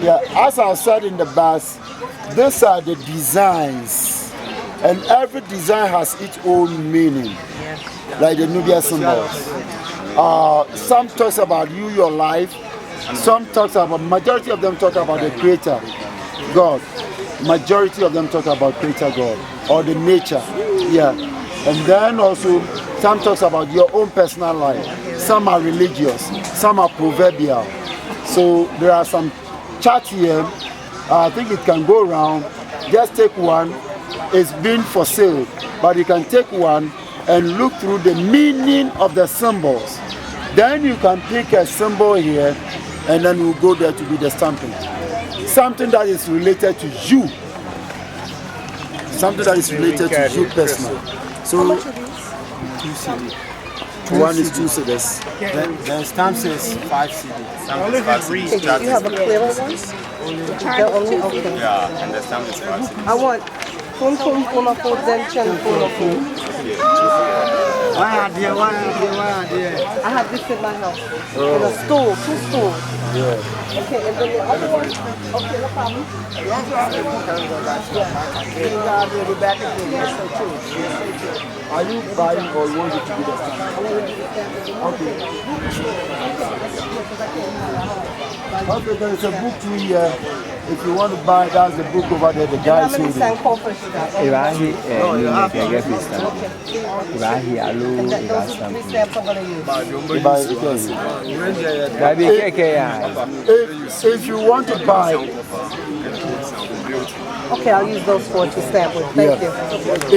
Yeah, as I said in the bus, these are the designs, and every design has its own meaning, like the Nubia symbols. Some talks about you, your life. Some talks about, majority of them talk about the Creator, God. Majority of them talk about Creator God or the nature. Yeah, and then also some talks about your own personal life. Some are religious, some are proverbial. So there are some charts here. I think it can go around. Just take one. It's been for sale, but you can take one and look through the meaning of the symbols. Then you can pick a symbol here, and then we'll go there to do the stamping. Something that is related to you. Something that is related to you personally. So, 2 CD. One is 2 CDs. The stamp says 5 CD. You have a clearer one? Okay. Yeah, and the stamp is 5 CD. I want phone I have this in my house. And a stool, 2 stools. Yeah. Okay, and then the other one, okay, no problem. Are you buying or you want it to be the stamp? Okay. Okay, there is a book too here. If you want to buy, that's the book over there. The guy is holding. If you want to buy, okay, I'll use those 4 to stamp with. Thank you.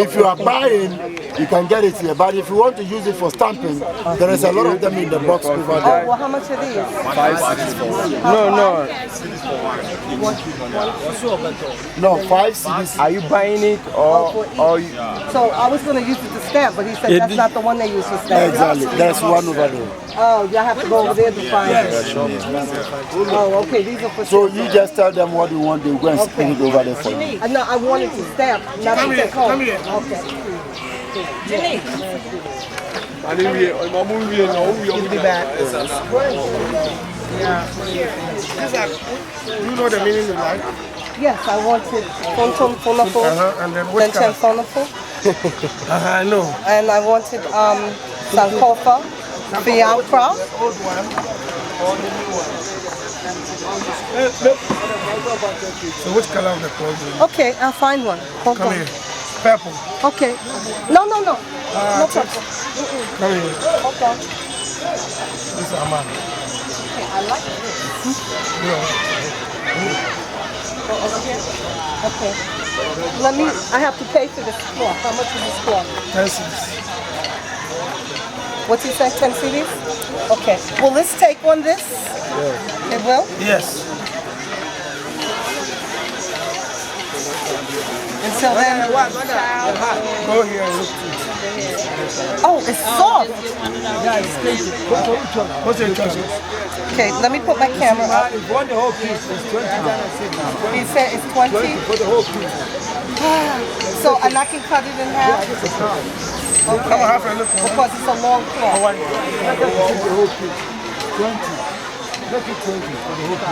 If you are buying, you can get it here. But if you want to use it for stamping, there is a lot of them in the box over there. Oh, well, how much are these? 5 CDs for one. No. No, 5 CDs. Are you buying it or you? So I was going to use it to stamp, but he said that's not the one they use to stamp. Exactly. There's one over there. Oh, y'all have to go over there to find it. Oh, okay, these are for So sure. you just tell them what you want, they'll go and put it over there for you. No, I wanted to stamp, not to take home. Okay. You'll be back. Yeah. You know the meaning of life? Yes, I wanted phonofo, And then what color? phonofo, I know. and I wanted sankofa, fiancra. Old one or the new one? So which color of the clothes do you want? Okay, I'll find one. Hold Come on. here. Purple. Okay. No. No purple. Come here. Hold on. This is Aman. Okay, I like this. Go over here. Okay. I have to pay for this cloth. How much is this cloth? 10 cents. What's he say, 10 CDs? Okay. Will this take one this? Yeah. It will? Yes. Until then, Go here and look too. oh, it's soft. What's your choice? Okay, let me put my camera up. If you want the whole piece, it's 20 He said it's 20. for the whole piece. So, and I can cut it in half? Come Okay. on, have a look. Because it's a long cloth. The whole piece. 20. Make it 20 for the whole piece.